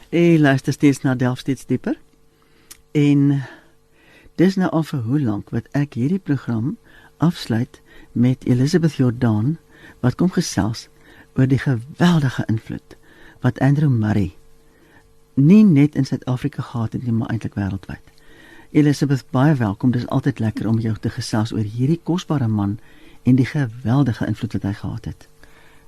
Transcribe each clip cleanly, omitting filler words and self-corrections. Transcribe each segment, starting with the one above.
Jy luister steeds na Delf steeds dieper. En dis nou al vir hoe lank wat ek hierdie program afsluit met Elizabeth Jordan, wat kom gesels oor die geweldige invloed wat Andrew Murray nie net in Suid-Afrika gehad het nie, maar eintlik wêreldwyd. Elizabeth, baie welkom. Dis altyd lekker om jou te gesels oor hierdie kosbare man en die geweldige invloed wat hy gehad het.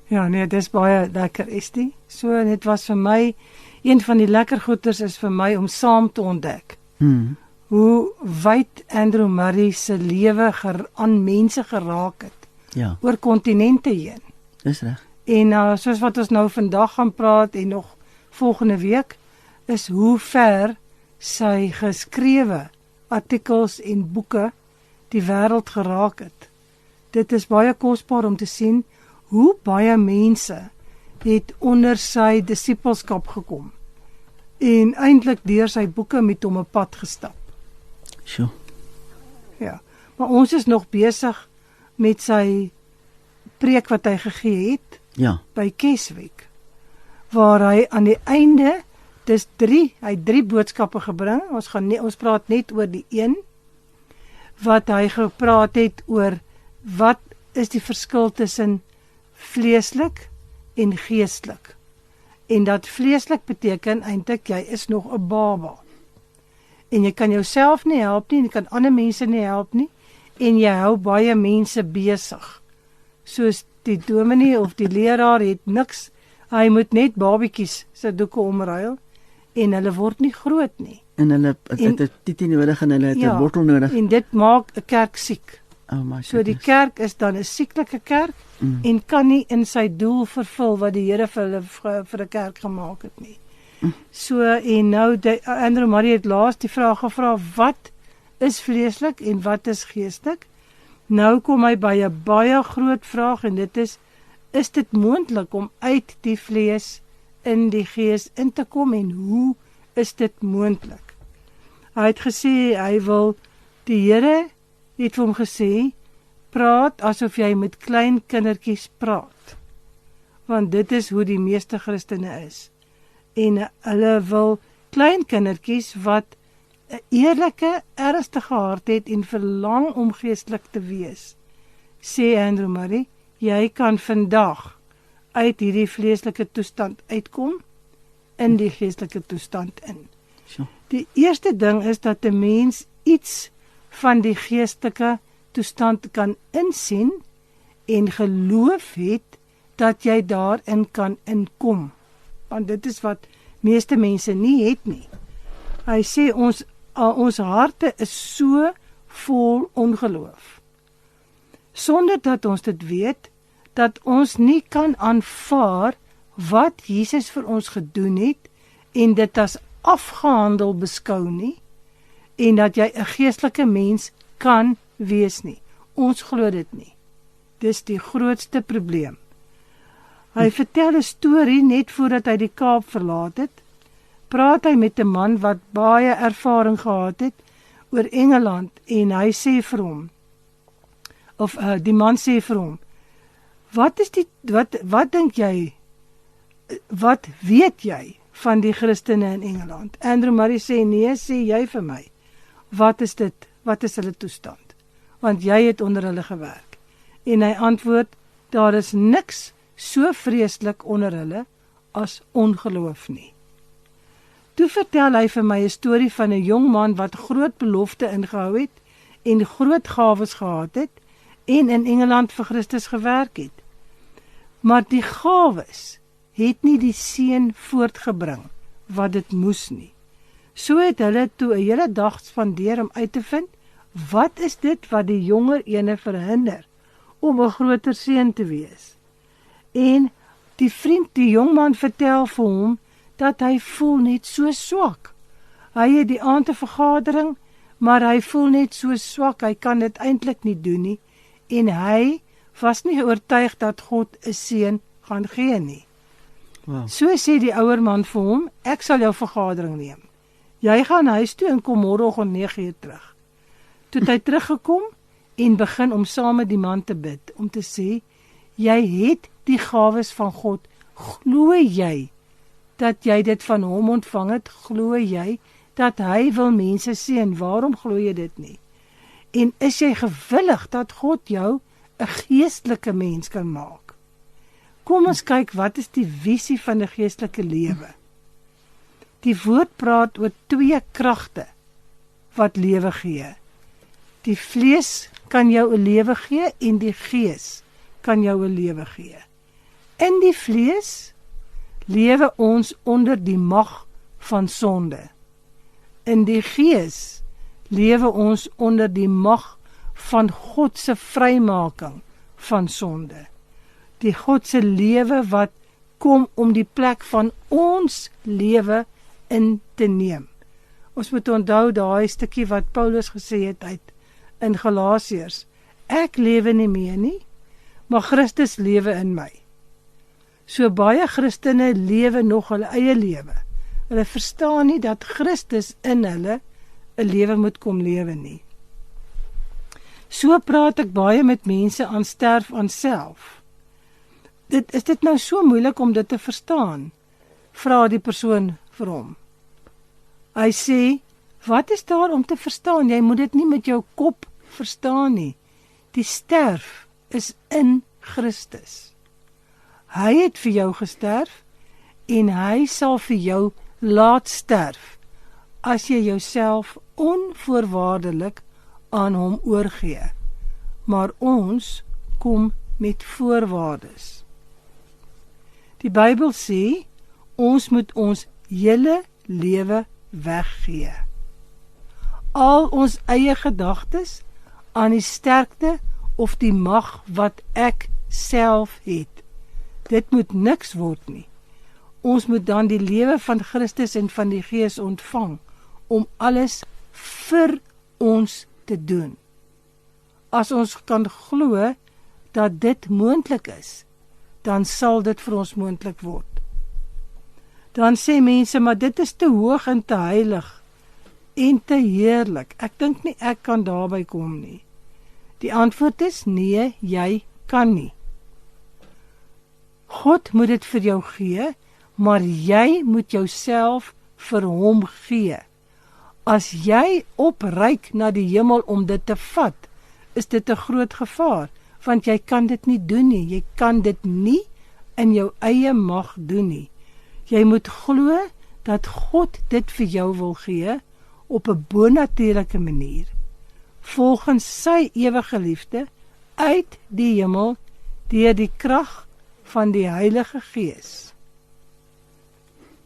Ja, nee, dis baie lekker, Estie. So, dit was vir my, een van die lekker goeders is vir my om saam te ontdek. Hoe wyd Andrew Murray se lewe aan mense geraak het. Ja. Oor kontinente heen. Dis reg. En soos wat ons nou vandag gaan praat en nog volgende week, is hoe ver sy geskrewe artikels en boeke die wêreld geraak het. Dit is baie kosbaar om te sien hoe baie mense het onder sy disippelskap gekom en eintlik deur sy boeke met hom 'n pad gestap. Sure. Ja, maar ons is nog besig met sy preek wat hy gegee het by Keswick, waar hy aan die einde, hy het 3 boodskappe gebring. Ons praat net oor die een, wat hy gepraat het oor wat is die verskil tussen vleeslik en geestelik. En dat vleeslik beteken eintlik jy is nog 'n baba. En jy kan jouself nie help nie, jy kan ander mense nie help nie, en jy hou baie mense besig. Soos die dominee of die leraar het niks, hy moet net babietjies se doeke omruil en hulle word nie groot nie. En hulle het 'n titie nodig en hulle het 'n bottel nodig. En dit maak 'n kerk siek. Oh my so die kerk is dan 'n sieklike kerk en kan nie in sy doel vervul wat die Here vir hulle vir 'n kerk gemaak het nie. So en nou Andrew Murray het laas die vraag gevra, wat is vleeslik en wat is geestelik? Nou kom hy by 'n baie groot vraag en dit is dit moontlik om uit die vlees in die gees in te kom en hoe is dit moontlik? Hy het gesê hy wil, die Here het vir hom gesê, praat asof jy met klein kindertjies praat. Want dit is hoe die meeste Christene is. En hulle wil klein kindertjies wat 'n eerlike, ernstige hart het en verlang om geestelik te wees. Sê Andrew Murray, jy kan vandag uit hierdie vleeslike toestand uitkom in die geestelike toestand in. Sure. Die eerste ding is dat 'n mens iets van die geestelike toestand kan insien en geloof het dat jy daarin kan inkom. Want dit is wat meeste mense nie het nie. Hy sê ons harte is so vol ongeloof. Sonder dat ons dit weet, dat ons nie kan aanvaar wat Jesus vir ons gedoen het en dit as afgehandel beskou nie, en dat jy 'n geestelike mens kan wees nie. Ons glo dit nie. Dis die grootste probleem. Hy vertel 'n storie net voordat hy die Kaap verlaat het. Praat hy met 'n man wat baie ervaring gehad het oor Engeland en hy sê vir hom, die man sê vir hom, wat dink jy, wat weet jy van die Christene in Engeland? Andrew Murray sê, nee, sê jy vir my, wat is dit, wat is hulle toestand? Want jy het onder hulle gewerk. En hy antwoord, daar is niks so vreeslik onder hulle as ongeloof nie. Toe vertel hy vir my 'n storie van 'n jong man wat groot belofte ingehou het en groot gawes gehad het en in Engeland vir Christus gewerk het. Maar die gawes het nie die seën voortgebring wat dit moes nie. So het hulle toe 'n hele dag spandeer om uit te vind, wat is dit wat die jonger ene verhinder om 'n groter seën te wees? En die jongman vertel vir hom dat hy voel net so swak. Hy het die aand 'n vergadering, maar hy voel net so swak, hy kan dit eintlik nie doen nie, en hy was nie oortuig dat God 'n seën gaan gee nie. Wow. So sê die ouer man vir hom, ek sal jou vergadering neem. Jy gaan huis toe en kom môreoggend 9:00 terug. Toe het hy teruggekom en begin om saam met die man te bid, om te sê, jy het die gawes van God, glo jy dat jy dit van hom ontvang het? Glo jy dat hy wil mense seën? Waarom glo jy dit nie? En is jy gewillig dat God jou 'n geestelike mens kan maak? Kom ons kyk, wat is die visie van 'n geestelike lewe? Die woord praat oor 2 kragte wat lewe gee. Die vlees kan jou 'n lewe gee en die gees kan jou 'n lewe gee. In die vlees lewe ons onder die mag van sonde. In die gees lewe ons onder die mag van God se vrymaking van sonde. Die God se lewe wat kom om die plek van ons lewe in te neem. Ons moet onthou daai stukkie wat Paulus gesê het in Galasiërs. Ek lewe nie meer nie, maar Christus lewe in my. So baie Christene lewe nog hulle eie lewe. Hulle verstaan nie dat Christus in hulle 'n lewe moet kom lewe nie. So praat ek baie met mense aan sterf aan self. Is dit nou so moeilik om dit te verstaan? Vra die persoon vir hom. Hy sê, wat is daar om te verstaan? Jy moet dit nie met jou kop verstaan nie. Die sterf is in Christus. Hy het vir jou gesterf en hy sal vir jou laat sterf as jy jouself onvoorwaardelik aan hom oorgee. Maar ons kom met voorwaardes. Die Bybel sê, ons moet ons hele lewe weggee. Al ons eie gedagtes aan die sterkte of die mag wat ek self het. Dit moet niks word nie. Ons moet dan die lewe van Christus en van die Gees ontvang om alles vir ons te doen. As ons kan glo dat dit moontlik is, dan sal dit vir ons moontlik word. Dan sê mense, maar dit is te hoog en te heilig en te heerlik. Ek dink nie ek kan daarby kom nie. Die antwoord is nee, jy kan nie. God moet dit vir jou gee, maar jy moet jouself vir hom gee. As jy opryk na die hemel om dit te vat, is dit 'n groot gevaar, want jy kan dit nie doen nie. Jy kan dit nie in jou eie mag doen nie. Jy moet glo dat God dit vir jou wil gee op 'n bonatuurlike manier, volgens sy ewige liefde uit die hemel deur die krag van die Heilige Gees.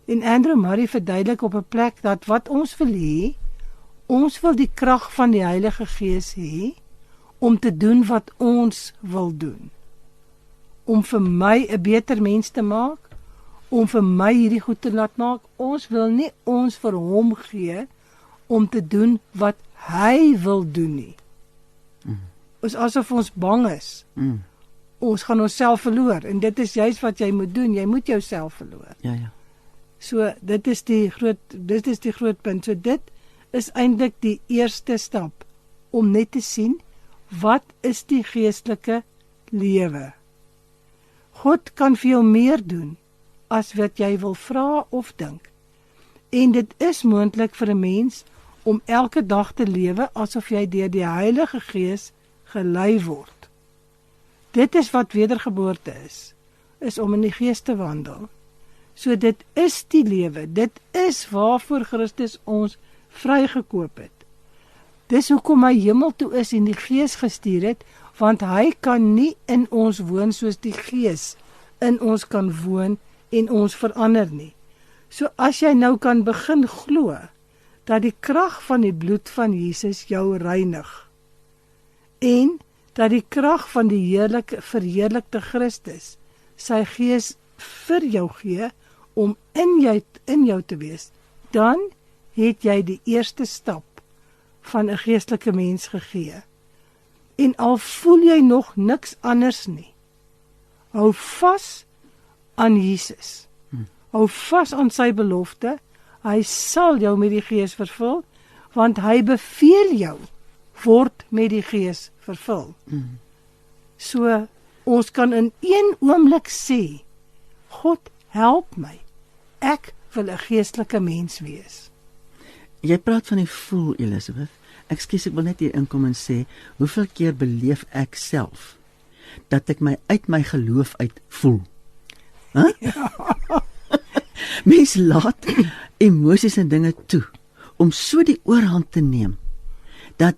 En Andrew Murray verduidelik op 'n plek dat wat ons wil hê, ons wil die krag van die Heilige Gees hê om te doen wat ons wil doen. Om vir my 'n beter mens te maak, om vir my hierdie goed te laat maak. Ons wil nie ons vir hom gee om te doen wat hy wil doen nie. Is asof ons bang is. Ons gaan onsself verloor en dit is juist wat jy moet doen. Jy moet jouself verloor. Ja. So dit is die groot punt. So dit is eintlik die eerste stap om net te sien wat is die geestelike lewe. God kan vir jou meer doen as wat jy wil vra of dink. En dit is moontlik vir 'n mens om elke dag te lewe asof jy deur die Heilige Gees gelei word. Dit is wat wedergeboorte is om in die Gees te wandel. So dit is die lewe, dit is waarvoor Christus ons vrygekoop het. Dis hoekom hy hemel toe is en die Gees gestuur het, want hy kan nie in ons woon soos die Gees in ons kan woon en ons verander nie. So as jy nou kan begin glo dat die krag van die bloed van Jesus jou reinig en dat die krag van die verheerlikte Christus sy Gees vir jou gee om in jou te wees, dan het jy die eerste stap van 'n geestelike mens gegee. En al voel jy nog niks anders nie, hou vas aan Jesus. Hou vas aan sy belofte. Hy sal jou met die Gees vervul, want hy beveel jou, word met die Gees vervul. So, ons kan in een oomblik sê, God, help my. ek wil 'n geestelike mens wees. Jy praat van die voel, Elisabeth. Ekskuus, ek wil net hier inkom en sê, hoeveel keer beleef ek self dat ek my uit my geloof uit voel? Huh? Ja. Mens laat emosies en dinge toe om so die oorhand te neem dat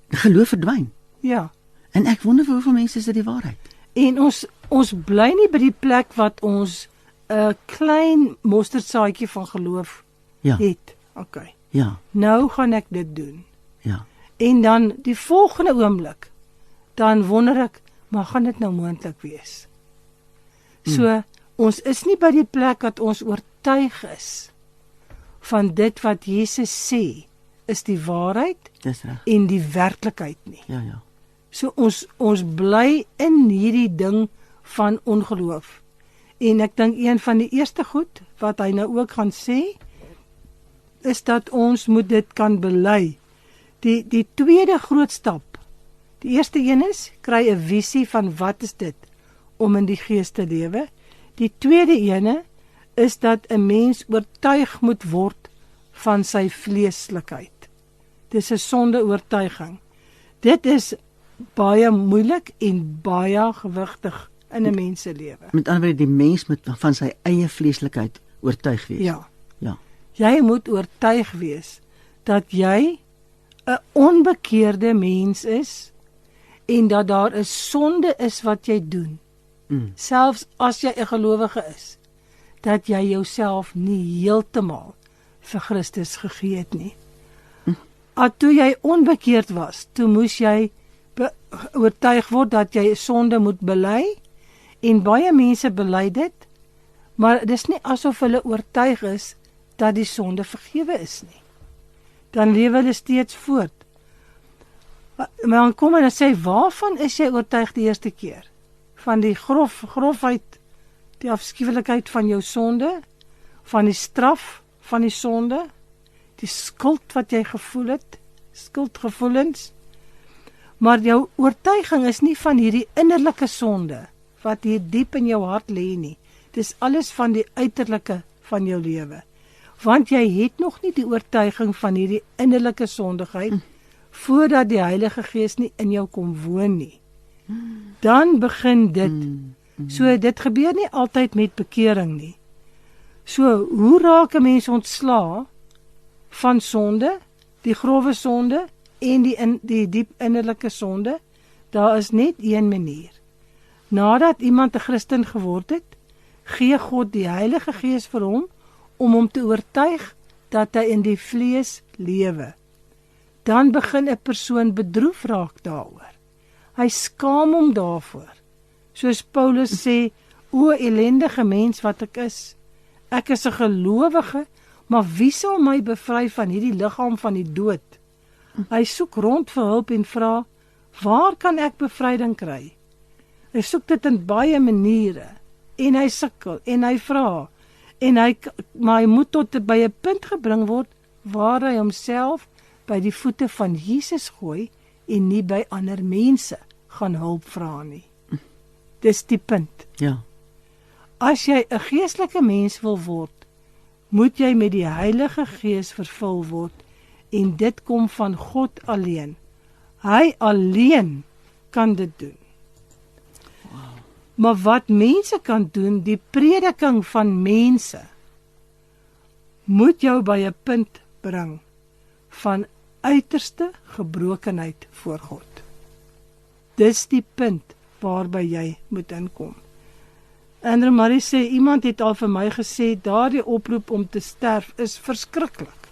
geloof verdwyn. Ja. En ek wonder vir hoeveel mense is dit die waarheid. En ons bly nie by die plek wat ons 'n klein mosterdsaadjie van geloof het. Okay. Ja. Nou gaan ek dit doen. Ja. En dan die volgende oomblik, dan wonder ek, maar gaan dit nou moontlik wees? So, ons is nie by die plek dat ons oortuig is van dit wat Jesus sê is die waarheid Dis reg. en die werklikheid nie. Ja, ja. So ons bly in hierdie ding van ongeloof. En ek dink een van die eerste goed wat hy nou ook gaan sê, is dat ons moet dit kan bely. Die tweede groot stap. Die eerste een is, kry 'n visie van wat is dit om in die gees te lewe. Die tweede ene is dat 'n mens oortuig moet word van sy vleeslikheid. Dis 'n sonde oortuiging. Dit is baie moeilik en baie gewigtig in 'n mens se lewe. Met ander woorde, die mens moet van sy eie vleeslikheid oortuig wees. Ja. Ja. Jy moet oortuig wees dat jy 'n onbekeerde mens is en dat daar 'n sonde is wat jy doen. Selfs as jy 'n gelowige is, dat jy jouself nie heeltemal vir Christus gegee het nie. Toe jy onbekeerd was, toe moes jy oortuig word dat jy sonde moet bely, en baie mense bely dit, maar dis nie asof hulle oortuig is dat die sonde vergewe is nie. Dan lewe hulle steeds voort. Maar dan kom en sê, waarvan is jy oortuig die eerste keer? Van die grofheid, die afskuwelikheid van jou sonde, van die straf van die sonde, die skuld wat jy gevoel het, skuldgevoelens. Maar jou oortuiging is nie van hierdie innerlike sonde, wat hier diep in jou hart lê nie. Dis alles van die uiterlike van jou lewe. Want jy het nog nie die oortuiging van hierdie innerlike sondigheid, voordat die Heilige Gees nie in jou kom woon nie. Dan begin dit. So dit gebeur nie altyd met bekering nie. So, hoe raak 'n mens ontslaa van sonde, die grove sonde en die diep innerlike sonde? Daar is net een manier. Nadat iemand 'n Christen geword het, gee God die Heilige Gees vir hom om hom te oortuig dat hy in die vlees lewe. Dan begin 'n persoon bedroef raak daaroor. Hy skaam hom daarvoor. Soos Paulus sê, o ellendige mens wat ek is. Ek is 'n gelowige, maar wie sal my bevry van hierdie liggaam van die dood? Hy soek rond vir hulp en vra, waar kan ek bevryding kry? Hy soek dit in baie maniere, en hy sukkel, en hy vra, maar hy moet tot by 'n punt gebring word, waar hy homself by die voete van Jesus gooi, en nie by ander mense gaan hulp vra nie. Dis die punt. Ja. As jy 'n geestelike mens wil word, moet jy met die Heilige Gees vervul word, en dit kom van God alleen. Hy alleen kan dit doen. Maar wat mense kan doen, die prediking van mense, moet jou by 'n punt bring van uiterste gebrokenheid voor God. Dis die punt waarby jy moet inkom. Andrew Murray sê, iemand het al vir my gesê, daardie oproep om te sterf is verskriklik.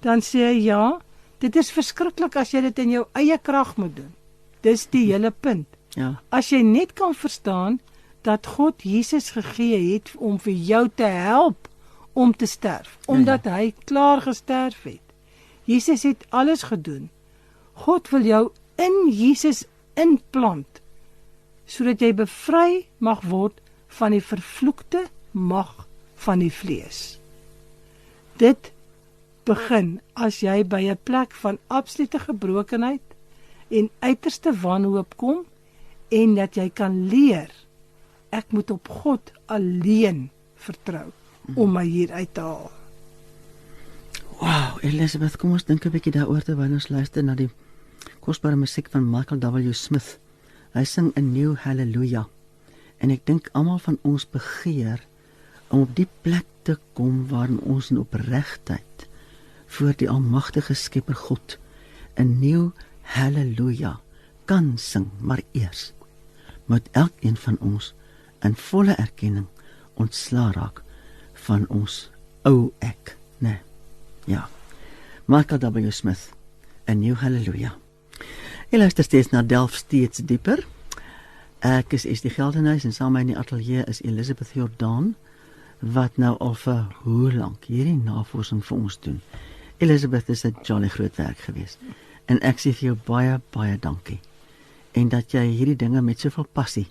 Dan sê hy, ja, dit is verskriklik as jy dit in jou eie krag moet doen. Dis die hele punt. Ja. As jy net kan verstaan dat God Jesus gegee het om vir jou te help om te sterf, omdat hy klaar gesterf het. Jesus het alles gedoen. God wil jou in Jesus inplant, sodat jy bevry mag word van die vervloekte mag van die vlees. Dit begin as jy by 'n plek van absolute gebrokenheid en uiterste wanhoop kom, en dat jy kan leer, ek moet op God alleen vertrou. om my hier uit te haal. Wow, Elizabeth, kom ons dink 'n bietjie daaroor terwyl ons luister na die kosbare musiek van Michael W. Smith. Hy sing 'n nuwe Halleluja. En ek dink almal van ons begeer om op die plek te kom waarin ons in opregtheid voor die almagtige Skepper God 'n nuwe Halleluja kan sing, maar eers moet elkeen van ons in volle erkenning ontslaa raak van ons ou ek, né? Ja. Michael W. Smith, 'n nuwe Halleluja. Jy luister steeds na Delf steeds dieper. Ek is die Geldenhuys en saam met my in die ateljee is Elizabeth Jordan, wat nou al vir hoe lank hierdie navorsing vir ons doen. Elizabeth, is 'n jolly groot werk geweest. En ek sê vir jou baie, baie dankie. En dat jy hierdie dinge met soveel passie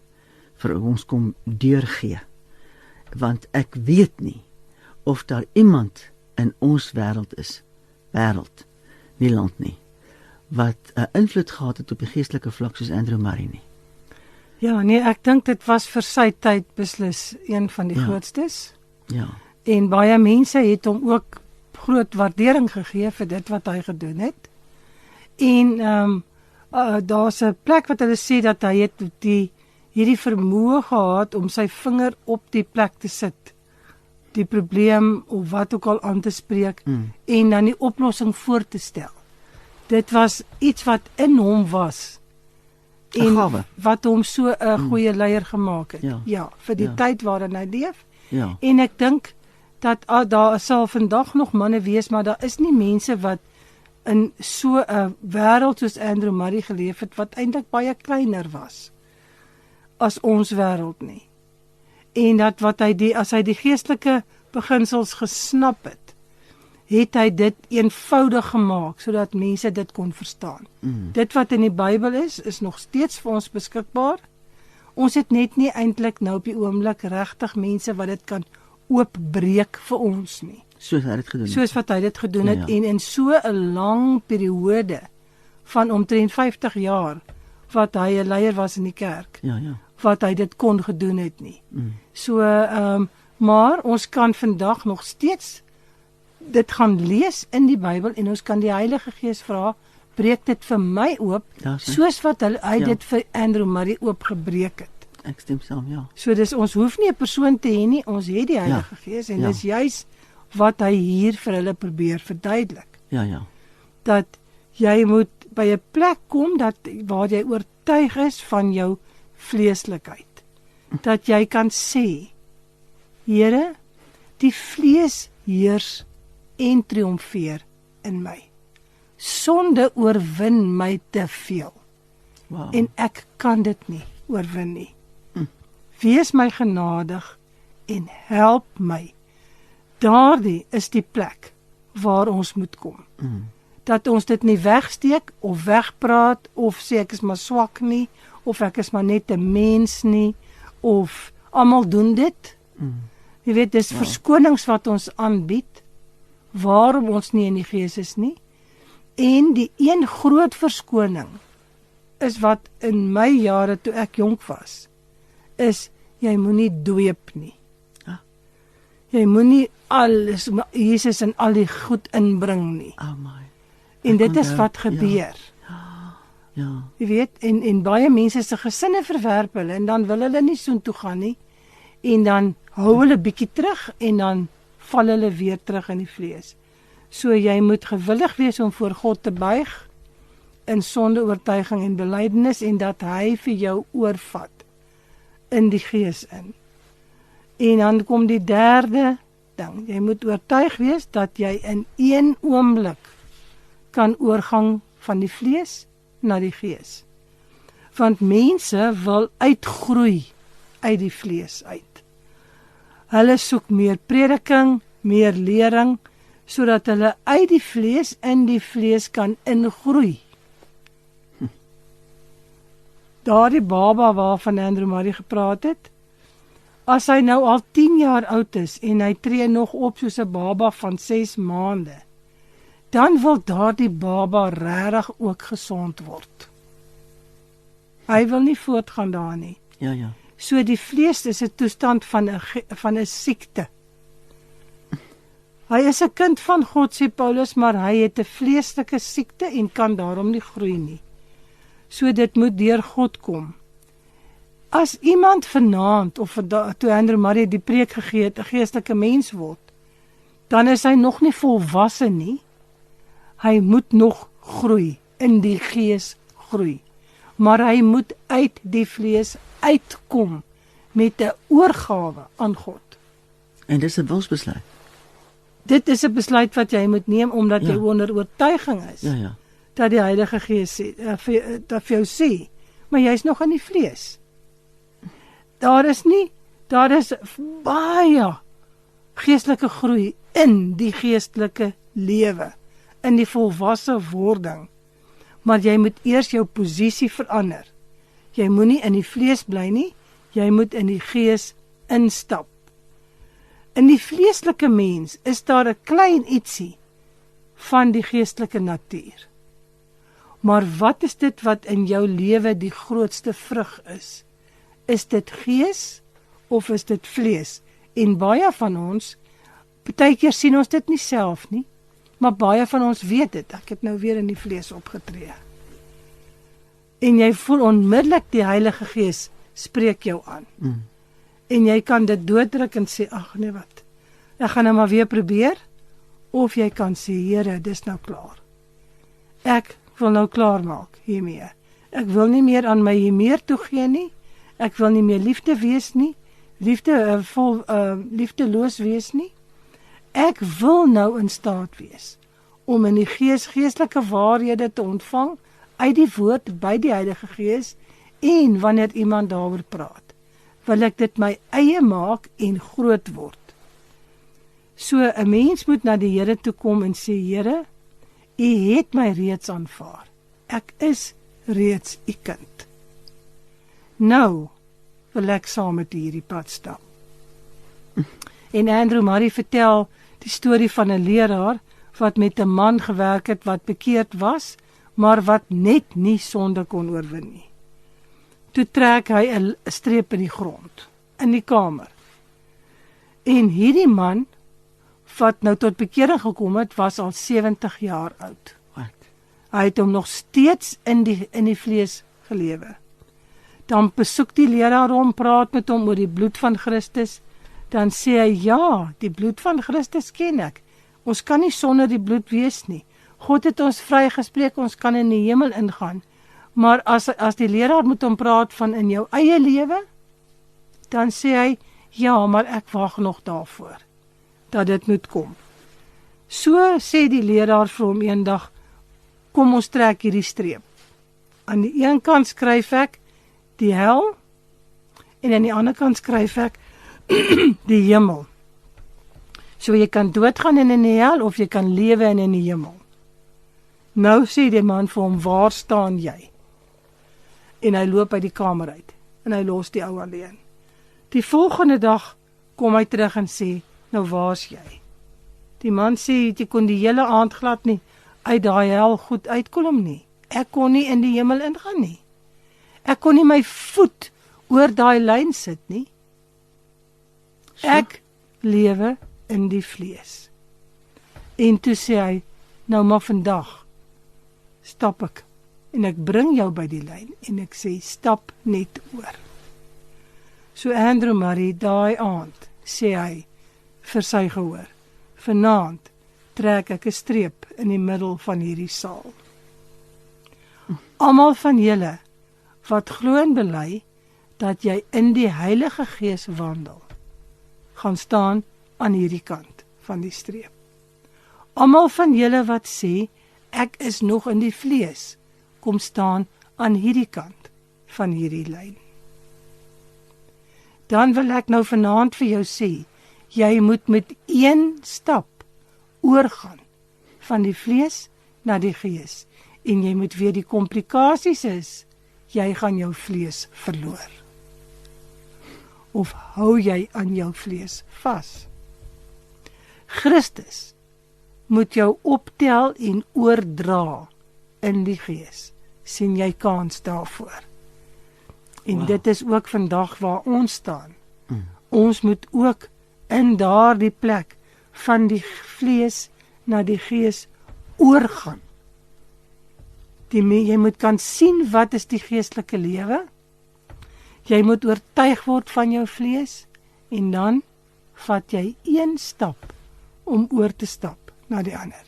vir ons kom deurgee. Want ek weet nie of daar iemand in ons wêreld, nie land nie, wat 'n invloed gehad het op die geestelike vlak soos Andrew Murray nie. Ja, nee, ek dink dit was vir sy tyd beslis een van die grootstes. Ja. En baie mense het hom ook groot waardering gegee vir dit wat hy gedoen het. En daar's 'n plek wat hulle sê dat hy het hierdie vermoë gehad om sy vinger op die plek te sit, die probleem of wat ook al aan te spreek en dan die oplossing voor te stel. Dit was iets wat in hom was en wat hom so 'n goeie leier gemaak het. Ja, vir die tyd waarin hy leef. Ja. En ek dink dat daar sal vandag nog manne wees, maar daar is nie mense wat in so 'n wêreld soos Andrew Murray geleef het, wat eintlik baie kleiner was as ons wêreld nie. En dat as hy die geestelike beginsels gesnap het, het hy dit eenvoudig gemaak, sodat mense dit kon verstaan. Dit wat in die Bybel is nog steeds vir ons beskikbaar. Ons het net nie eintlik nou op die oomblik regtig mense wat dit kan oopbreek vir ons nie. Soos hy dit gedoen het. Soos wat hy dit gedoen het, en in so 'n lang periode van omtrent 50 jaar, wat hy 'n leier was in die kerk, wat hy dit kon gedoen het nie. So, maar ons kan vandag nog steeds dit gaan lees in die Bybel, en ons kan die Heilige Gees vra, breek dit vir my oop, soos wat hy dit vir Andrew Murray oopgebreek het. Ek stem saam, ja. So ons hoef nie 'n persoon te hê nie, ons het die Heilige Gees, en dis juis wat hy hier vir hulle probeer verduidelik. Ja. Dat jy moet by 'n plek kom waar jy oortuig is van jou vleeslikheid. Dat jy kan sê, Here, die vlees heers en triomfeer in my. Sonde oorwin my te veel. Wow. En ek kan dit nie oorwin nie. Wees my genadig en help my. Daardie is die plek waar ons moet kom. Dat ons dit nie wegsteek of wegpraat of sê ek is maar swak nie, of ek is maar net 'n mens nie, of almal doen dit. Jy weet, dis verskonings wat ons aanbied, waarom ons nie in die Gees is nie. En die een groot verskoning is wat in my jare toe ek jonk was, is jy moenie dweep nie. Jy moenie alles Jesus in al die goed inbring nie. En dit is wat gebeur. Ja. Jy weet, en baie mense se gesinne verwerp hulle, en dan wil hulle nie soontoe gaan nie, en dan hou hulle bietjie terug, en dan val hulle weer terug in die vlees. So jy moet gewillig wees om voor God te buig, in sonde, oortuiging en belydenis, en dat hy vir jou oorvat in die Gees in. En dan kom die derde ding, jy moet oortuig wees dat jy in een oomblik kan oorgang van die vlees na die Gees. Want mense wil uitgroei uit die vlees uit. Hulle soek meer prediking, meer lering, sodat hulle uit die vlees in die vlees kan ingroei. Daardie baba waarvan Andrew Murray gepraat het, as hy nou al 10 jaar oud is en hy tree nog op soos 'n baba van 6 maande, dan wil daardie baba regtig ook gesond word. Hy wil nie voortgaan daar nie. Ja. So die vlees is 'n toestand van 'n siekte. Hy is 'n kind van God, sê Paulus, maar hy het 'n vleeslike siekte en kan daarom nie groei nie. So dit moet deur God kom. As iemand vanaand, of toe Andrew Murray die preek gegee het, 'n geestelike mens word, dan is hy nog nie volwasse nie. Hy moet nog groei, in die gees groei. Maar hy moet uit die vlees uitkom met 'n oorgawe aan God. En dis 'n wilsbesluit. Dit is 'n besluit wat jy moet neem omdat jy onder oortuiging is. Ja. Dat die Heilige Gees sê, dat vir jou sê, maar jy's nog in die vlees. Daar is baie geestelike groei in die geestelike lewe, in die volwasse wording. Maar jy moet eers jou posisie verander. Jy moenie in die vlees bly nie, jy moet in die gees instap. In die vleeslike mens is daar 'n klein ietsie van die geestelike natuur. Maar wat is dit wat in jou lewe die grootste vrug is? Is dit gees of is dit vlees? En baie van ons, partykeer sien ons dit nie self nie, maar baie van ons weet dit. Ek het nou weer in die vlees opgetree. En jy voel onmiddellik die Heilige Gees spreek jou aan. En jy kan dit dooddruk en sê, ag nee wat, ek gaan nou maar weer probeer. Of jy kan sê, Here, dis nou klaar. Ek wil nou klaar maak hiermee. Ek wil nie meer aan my meer toegee nie. Ek wil nie meer liefde wees nie. Liefdeloos wees nie. Ek wil nou in staat wees om in die geestelike waarhede te ontvang uit die woord by die Heilige Gees, en wanneer iemand daaroor praat, wil ek dit my eie maak en groot word. So 'n mens moet na die Here toe kom en sê, Here, U het my reeds aanvaar. Ek is reeds U kind. Nou wil ek saam met U hierdie pad stap. En Andrew Murray vertel die storie van 'n leraar wat met 'n man gewerk het wat bekeerd was, maar wat net nie sonde kon oorwin nie. Toe trek hy 'n streep in die grond, in die kamer. En hierdie man, wat nou tot bekering gekom het, was al 70 jaar oud. Hy het hom nog steeds in die vlees gelewe. Dan besoek die leraar hom, praat met hom oor die bloed van Christus. Dan sê hy, ja, die bloed van Christus ken ek. Ons kan nie sonder die bloed wees nie. God het ons vrygespreek, ons kan in die hemel ingaan. Maar as die leraar met hom praat van in jou eie lewe, dan sê hy, ja, maar ek wag nog daarvoor, dat dit moet kom. So sê die leraar vir hom eendag, kom ons trek hierdie streep. Aan die een kant skryf ek die hel, en aan die ander kant skryf ek die hemel. So jy kan doodgaan in die hel, of jy kan lewe in die hemel. Nou sê die man vir hom, waar staan jy? En hy loop uit die kamer uit, en hy los die ou alleen. Die volgende dag kom hy terug en sê, nou waar's jy? Die man sê, jy kon die hele aand glad nie uit daai hel goed uitkom nie. Ek kon nie in die hemel ingaan nie. Ek kon nie my voet oor daai lyn sit nie. Ek lewe in die vlees. En toe sê hy, nou maar vandag stap ek, en ek bring jou by die lyn, en ek sê, stap net oor. So Andrew Murray, daai aand, sê hy, vir sy gehoor, vanaand trek ek 'n streep in die middel van hierdie saal. Almal van julle, wat glo en bely, dat jy in die Heilige Gees wandel, gaan staan aan hierdie kant van die streep. Almal van julle wat sê, ek is nog in die vlees, kom staan aan hierdie kant van hierdie lyn. Dan wil ek nou vanaand vir jou sê, jy moet met een stap oorgaan van die vlees na die gees, en jy moet weet die komplikasies is, jy gaan jou vlees verloor. Of hou jy aan jou vlees vas? Christus moet jou optel en oordra in die gees. Sien jy kans daarvoor? En dit is ook vandag waar ons staan. Ons moet ook in daardie plek van die vlees na die gees oorgaan. Jy moet kan sien wat is die geestelike lewe. Jy moet oortuig word van jou vlees en dan vat jy een stap om oor te stap na die ander.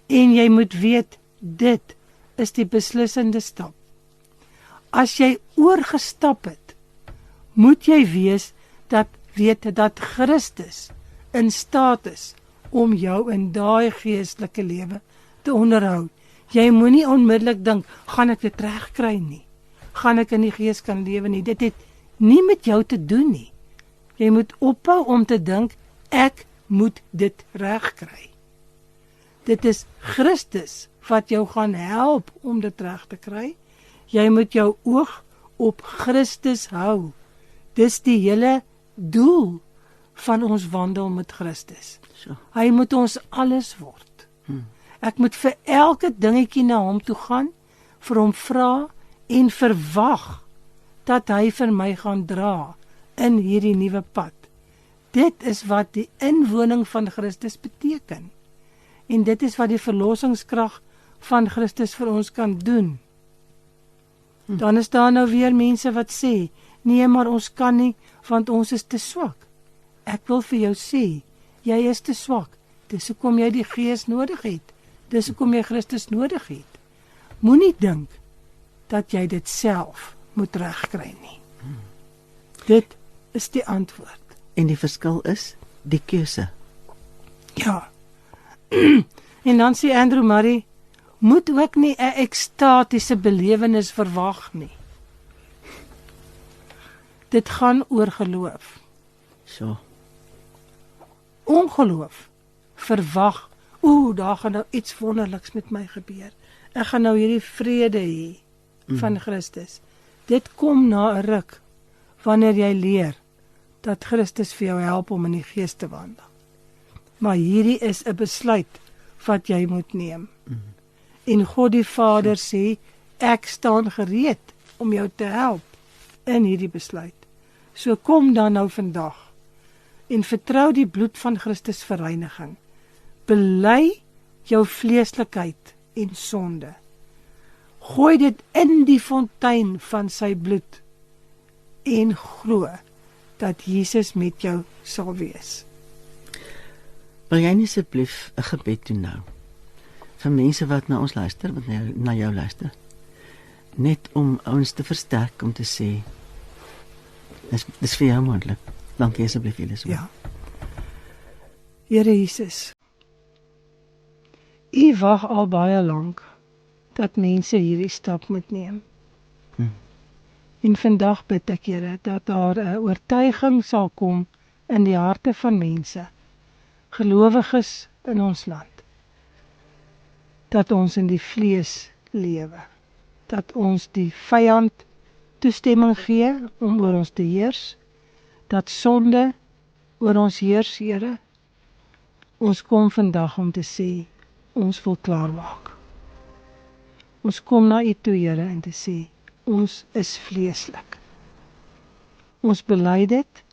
En jy moet weet, dit is die beslissende stap. As jy oorgestap het, moet jy weet dat Christus in staat is om jou in daai geestelike lewe te onderhou. Jy moenie onmiddellik dink, gaan ek dit regkry nie? Gaan ek in die gees kan lewe nie? Dit het nie met jou te doen nie. Jy moet ophou om te dink, ek moet dit regkry. Dit is Christus wat jou gaan help om dit reg te kry. Jy moet jou oog op Christus hou. Dis die hele doel van ons wandel met Christus. Hy moet ons alles word. Ek moet vir elke dingetjie na hom toe gaan, vir hom vra en verwag dat hy vir my gaan dra in hierdie nuwe pad. Dit is wat die inwoning van Christus beteken. En dit is wat die verlossingskrag van Christus vir ons kan doen. Dan is daar nou weer mense wat sê, nee, maar ons kan nie, want ons is te swak. Ek wil vir jou sê, jy is te swak. Dis hoekom jy die Gees nodig het. Dis hoekom jy Christus nodig het. Moenie dink dat jy dit self moet regkry nie. Dit is die antwoord. En die verskil is die keuse. Ja. En dan sê Andrew Murray, moet ook nie 'n ekstatiese belewenis verwag nie. Dit gaan oor geloof. So. Ongeloof verwag, daar gaan nou iets wonderliks met my gebeur. Ek gaan nou hierdie vrede hê van Christus. Dit kom na 'n ruk, wanneer jy leer dat Christus vir jou help om in die gees te wandel. Maar hierdie is 'n besluit wat jy moet neem. En God die Vader sê, ek staan gereed om jou te help in hierdie besluit. So kom dan nou vandag en vertrou die bloed van Christus vir reiniging. Bely jou vleeslikheid en sonde. Gooi dit in die fontein van sy bloed en glo dat Jesus met jou sal wees. Wil jy nie asseblief 'n gebed doen nou? Vir mense wat na ons luister, wat na jou luister. Net om ons te versterk, om te sê, dis vir jou moontlik. Dankie asseblief, Elisabeth. Ja. Here Jesus, U wag al baie lank dat mense hierdie stap moet neem. En vandag bid ek, Here, dat daar 'n oortuiging sal kom in die harte van mense, gelowiges in ons land, dat ons in die vlees lewe, dat ons die vyand toestemming gee om oor ons te heers, dat sonde oor ons heers, Here. Ons kom vandag om te sê, ons wil klaarmaak. Ons kom na U toe, Here, en te sê, ons is vleeslik. Ons bely dit,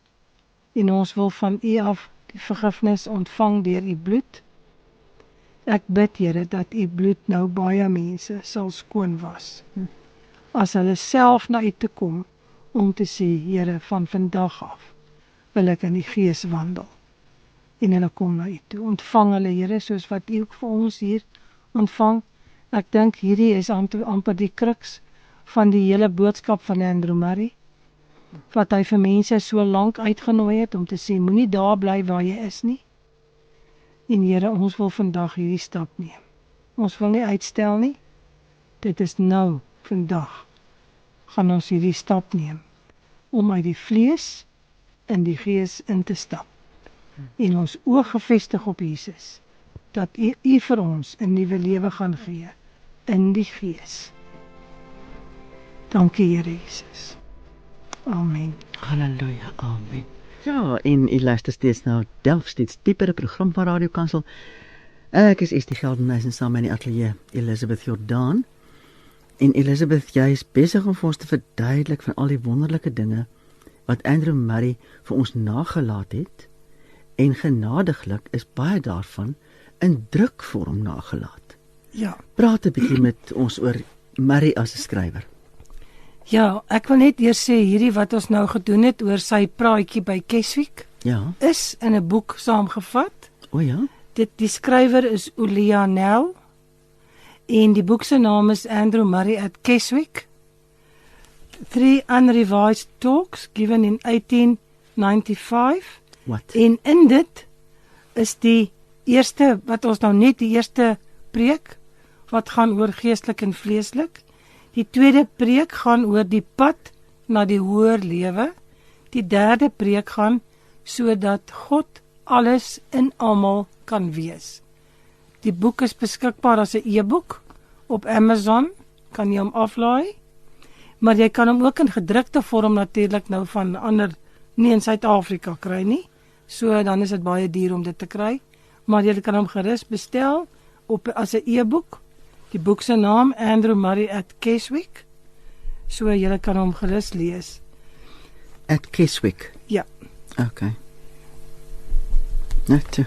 en ons wil van U af die vergifnis ontvang deur U bloed. Ek bid, Here, dat U bloed nou baie mense sal skoon was. As hulle self na U toe kom, om te sê, Here, van vandag af wil ek in die gees wandel. En hulle kom na U toe. Ontvang hulle, Here, soos wat U ook vir ons hier ontvang. Ek dink hierdie is amper die kruks van die hele boodskap van Andrew Murray, wat hy vir mense so lank uitgenooi het om te sê, moenie daar bly waar jy is nie. En Here, ons wil vandag hierdie stap neem. Ons wil nie uitstel nie. Dit is nou, vandag, gaan ons hierdie stap neem, om uit die vlees in die gees in te stap. En ons oog gefestig op Jesus, dat U vir ons 'n nuwe lewe gaan gee, in die gees. Dankie, Here Jesus. Amen. Halleluja, amen. Ja, en U luister steeds na Delf steeds diepere program van Radio Kansel. Ek is Estie Geldenhuys en saam in die ateljee Elisabeth Jordaan. En Elisabeth, jy is besig om vir ons te verduidelik van al die wonderlike dinge wat Andrew Murray vir ons nagelaat het En genadiglik is baie daarvan in drukvorm nagelaat. Ja. Praat 'n bietjie met ons oor Murray as 'n skrywer. Ja, ek wil net eers sê hierdie wat ons nou gedoen het oor sy praatjie by Keswick Ja, is in 'n boek saamgevat. o ja, Die skrywer is Ulia Nel en die boek se naam is Andrew Murray at Keswick. 3 unrevised talks given in 1895. wat? En in dit is die eerste wat ons nou net die eerste preek wat gaan oor geestelik en vleeslik. Die tweede preek gaan oor die pad na die hoër lewe. Die derde preek gaan sodat God alles in almal kan wees. Die boek is beskikbaar as 'n e-boek op Amazon, kan jy hom aflaai. Maar jy kan hom ook in gedrukte vorm natuurlik nou van ander nie in Suid-Afrika kry nie. So dan is dit baie duur om dit te kry, maar jy kan hom gerus bestel op as 'n e-boek. Die boek se naam Andrew Murray at Keswick. So jy kan hom gerus lees. At Keswick. Ja. Okay. Net toe.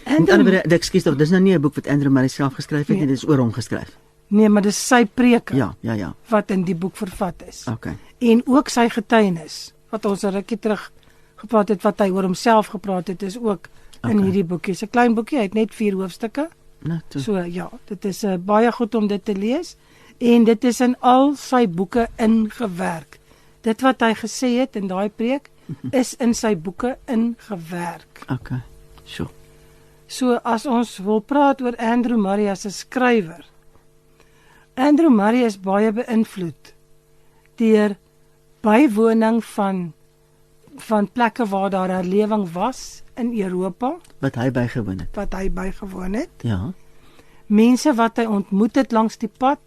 En En dan ekskuus tog, dis nou nie 'n boek wat Andrew Murray self geskryf het nie, Nee. dit is oor hom geskryf. nee, maar dis sy preke Ja. wat in die boek vervat is. Okay. En ook sy getuienis wat ons 'n rukkie terug gepraat het wat hy oor homself gepraat het is ook in Okay. hierdie boekie. Dis 'n klein boekie, hy het net 4 hoofstukke. Net toe. So ja, dit is baie goed om dit te lees en dit is in al sy boeke ingewerk. Dit wat hy gesê het in daai preek is in sy boeke ingewerk. Okay. Sure. So as ons wil praat oor Andrew Murray as 'n skrywer. Andrew Murray is baie beïnvloed deur bywoning van plekke waar daar herlewing was in Europa Wat hy bygewoon het. wat hy bygewoon het. Ja. Mense wat hy ontmoet het langs die pad,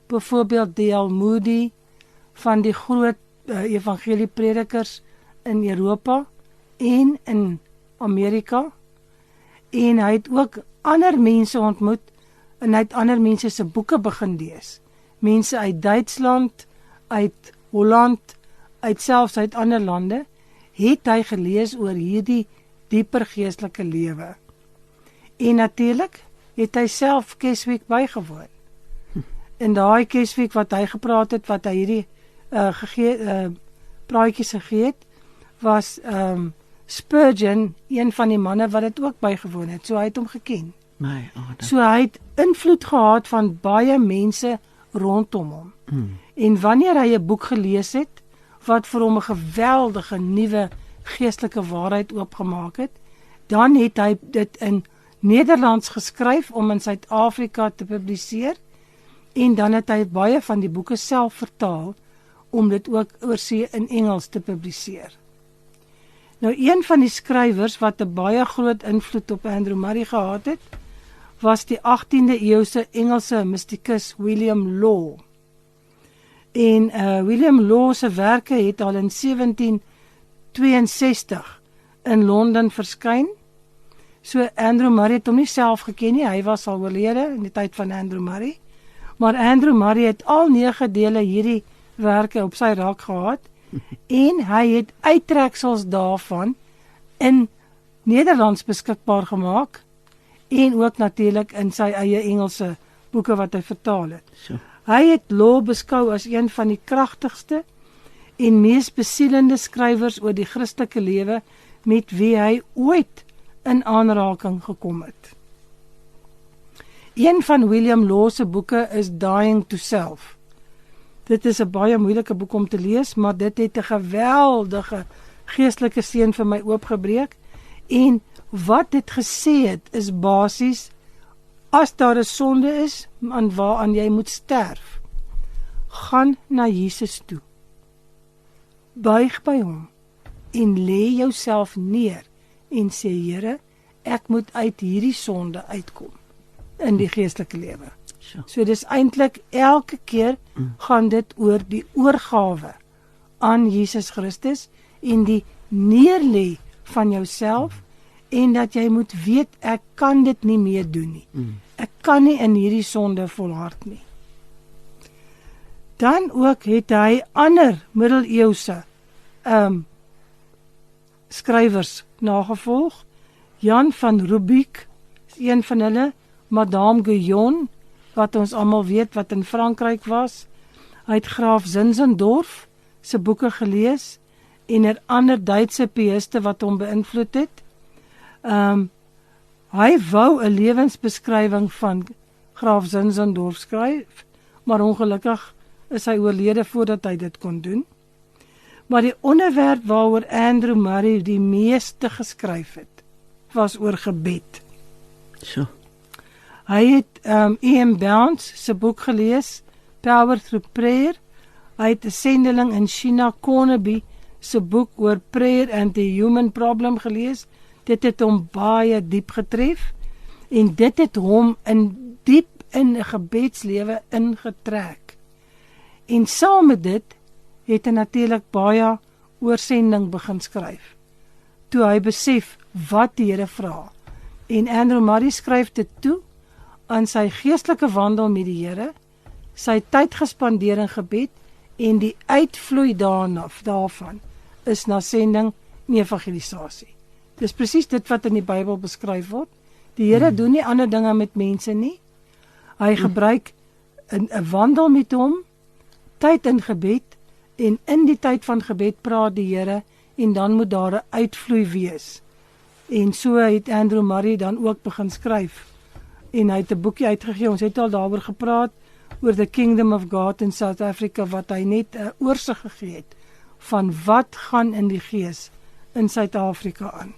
byvoorbeeld D.L. Moody van die groot evangeliepredikers in Europa en in Amerika. En hy het ook ander mense ontmoet en hy het ander mense se boeke begin lees. Mense uit Duitsland, uit Holland, selfs uit ander lande, het hy gelees oor hierdie dieper geestelike lewe. En natuurlik het hy self Keswick bygewoon. In daai Keswick wat hy gepraat het, wat hy hierdie praatjies gegee het, was Spurgeon, een van die manne wat dit ook bygewoon het. So hy het hom geken. My orde. So hy het invloed gehad van baie mense rondom hom. En wanneer hy 'n boek gelees het wat vir hom 'n geweldige nuwe geestelike waarheid oopgemaak het, dan het hy dit in Nederlands geskryf om in Suid-Afrika te publiseer en dan het hy baie van die boeke self vertaal om dit ook oorsee in Engels te publiseer. Nou een van die skrywers wat 'n baie groot invloed op Andrew Murray gehad het, was die 18de eeuse Engelse mystikus William Law. En William Law se werke het al in 1762 in Londen verskyn. So Andrew Murray het hom nie self geken nie, hy was al oorlede in die tyd van Andrew Murray. Maar Andrew Murray het al 9 dele hierdie werke op sy rak gehad en hy het uittreksels daarvan in Nederlands beskikbaar gemaak en ook natuurlik in sy eie Engelse boeke wat hy vertaal het. So. Hy het Law beskou as een van die kragtigste en mees besielende skrywers oor die Christelike lewe met wie hy ooit in aanraking gekom het. Een van William Law se boeke is Dying to Self. Dit is 'n baie moeilike boek om te lees, maar dit het 'n geweldige geestelike seën vir my oopgebreek. En wat dit gesê het, is basies, as daar 'n sonde is, waaraan jy moet sterf, gaan na Jesus toe. Buig by hom en lê jouself neer en sê, Here, ek moet uit hierdie sonde uitkom in die geestelike lewe. So dis eintlik elke keer gaan dit oor die oorgawe aan Jesus Christus en die neerlê van jouself en dat jy moet weet ek kan dit nie meer doen nie. Ek kan nie in hierdie sonde volhard nie. Dan ook het hy ander middeleeuse skrywers nagevolg. Jan van Rubik is een van hulle, Madame Guyon, wat ons almal weet wat in Frankryk was. Hy het Graaf Zinzendorf se boeke gelees en 'n ander Duitse piëste wat hom beïnvloed het. Hy wou 'n lewensbeskrywing van Graaf Zinzendorf skryf, maar ongelukkig is hy oorlede voordat hy dit kon doen. Maar die onderwerp waaroor Andrew Murray die meeste geskryf het, was oor gebed. So. Hy het E.M. Bounds se boek gelees, Power Through Prayer. Hy het 'n sendeling in China, Cornaby se boek oor Prayer and the Human Problem gelees. Dit het hom baie diep getref en dit het hom diep in 'n gebedslewe ingetrek. En saam met dit het hy natuurlik baie oorsending begin skryf. Toe hy besef wat die Here vra. En Andrew Murray skryf dit toe aan sy geestelike wandel met die Here, sy tyd gespandeer in gebed en die uitvloei daarvan is na sending en evangelisasie. Dis presies dit wat in die Bybel beskryf word. Die Here doen nie ander dinge met mense nie. Hy gebruik 'n wandel met hom, tyd in gebed en in die tyd van gebed praat die Here en dan moet daar 'n uitvloei wees. En so het Andrew Murray dan ook begin skryf. En hy het 'n boekie uitgegee. Ons het al daaroor gepraat oor the Kingdom of God in South Africa wat hy net 'n oorsig gegee het van wat gaan in die gees in Suid-Afrika aan.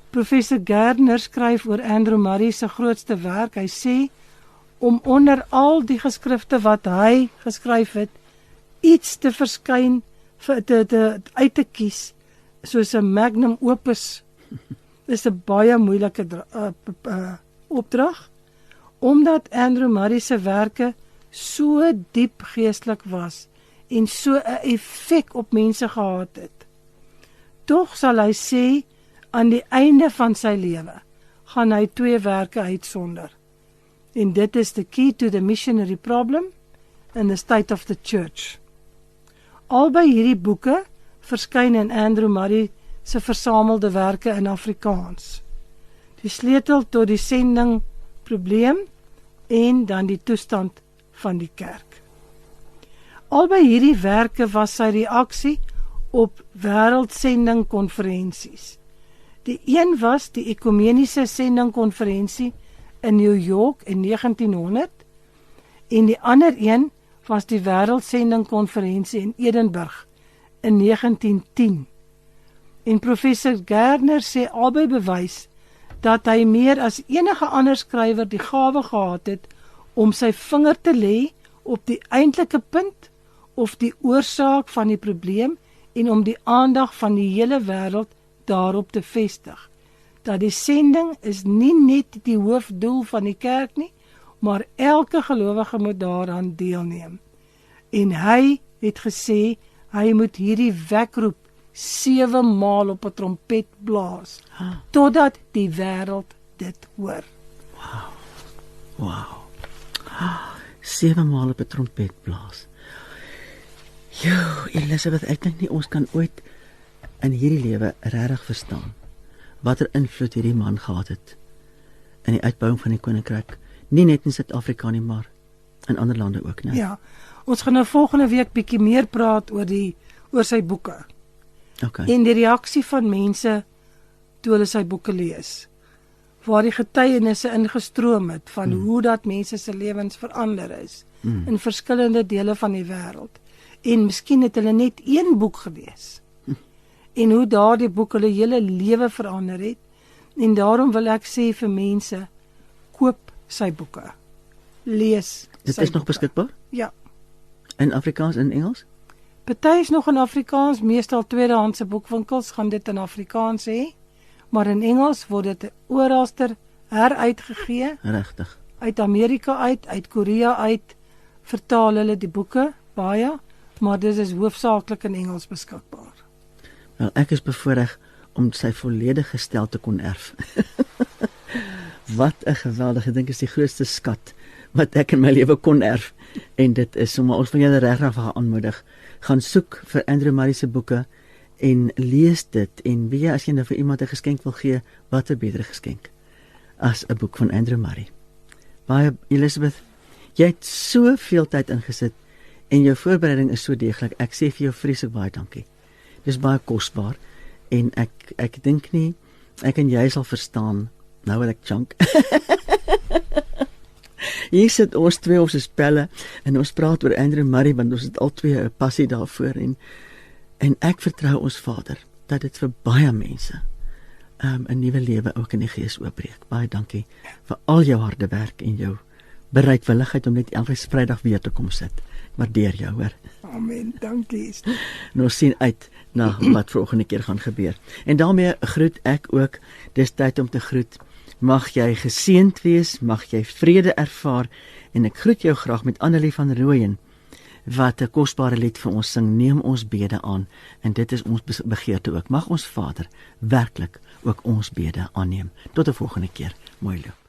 Professor Gardner skryf oor Andrew Murray se grootste werk. Hy sê om onder al die geskrifte wat hy geskryf het, iets te verskyn uit te kies soos 'n magnum opus is 'n baie moeilike opdrag, omdat Andrew Murray se werke so diep geestelik was en so 'n effek op mense gehad het. Tog sal hy sê aan die einde van sy lewe gaan hy 2 werke uitsonder. En dit is The Key to the Missionary Problem and The State of the Church. Albei hierdie boeke verskyn in Andrew Murray se versamelde werke in Afrikaans. Die sleutel tot die sending probleem en dan die toestand van die kerk. Albei hierdie werke was sy reaksie op wêreldsendingkonferensies. Die een was die ekumeniese sendingkonferensie in New York in 1900 en die ander een was die wêreldsendingkonferensie in Edinburgh in 1910. En professor Gardner sê albei bewys dat hy meer as enige ander skrywer die gawe gehad het om sy vinger te lê op die eintlike punt of die oorsaak van die probleem en om die aandag van die hele wêreld daarop te vestig. Dat die sending is nie net die hoofdoel van die kerk nie, maar elke gelowige moet daaraan deelneem. En hy het gesê, hy moet hierdie wekroep 7 maal op 'n trompet blaas, totdat die wêreld dit hoor. Wow. 7 maal op 'n trompet blaas. Jo, Elisabeth, ek dink nie ons kan ooit in hierdie lewe regtig verstaan watter invloed hierdie man gehad het in die uitbouing van die koninkryk, nie net in Suid-Afrika nie, maar in ander lande ook, né? Ja, ons gaan nou volgende week bietjie meer praat oor sy boeke. Okay. En die reaksie van mense toe hulle sy boeke lees, waar die getuienisse ingestroom het van hoe dat mense se lewens verander is in verskillende dele van die wêreld. En miskien het hulle net 1 boek gelees. En hoe daardie boek hulle hele lewe verander het. En daarom wil ek sê vir mense, koop sy boeke. Lees Dit sy is nog boeke. beskikbaar? Ja. In Afrikaans en Engels? Party is nog in Afrikaans, meestal tweedehandse boekwinkels gaan dit in Afrikaans hê, maar in Engels word dit oralster heruitgegee, Regtig. uit Amerika uit Korea uit, vertaal hulle die boeke, baie, maar dit is hoofsaaklik in Engels beskikbaar. Wel, ek is bevoorreg om sy volledige stel te kon erf. Wat 'n geweldige ding, is die grootste skat wat ek in my lewe kon erf. En dit is sommer, ons van julle regtig aanmoedig. Gaan soek vir Andrew Murray se boeke en lees dit en weet jy, as jy nou vir iemand 'n geskenk wil gee, wat 'n beter geskenk as 'n boek van Andrew Murray. Baie, Elizabeth, jy het soveel tyd ingesit en jou voorbereiding is so deeglik. Ek sê vir jou vreeslik baie dankie. Dis baie kosbaar en ek dink nie ek en jy sal verstaan nou wat ek chunk. Hier sit ons twee op se spelle en ons praat oor Andrew Murray want ons het al twee 'n passie daarvoor en ek vertrou ons Vader dat dit vir baie mense 'n nuwe lewe ook in die gees oopbreek. Baie dankie vir al jou harde werk en jou bereidwilligheid om net elke Vrydag weer te kom sit. Waardeer jou, hoor. Amen, dankie. En ons sien uit na wat volgende keer gaan gebeur. En daarmee groet ek ook. Dis tyd om te groet. Mag jy geseënd wees, mag jy vrede ervaar en ek groet jou graag met Annelie van Rooyen wat 'n kosbare lied vir ons sing. Neem ons bede aan en dit is ons begeerte ook. Mag ons Vader werklik ook ons bede aanneem. Tot 'n volgende keer. Mooi loop.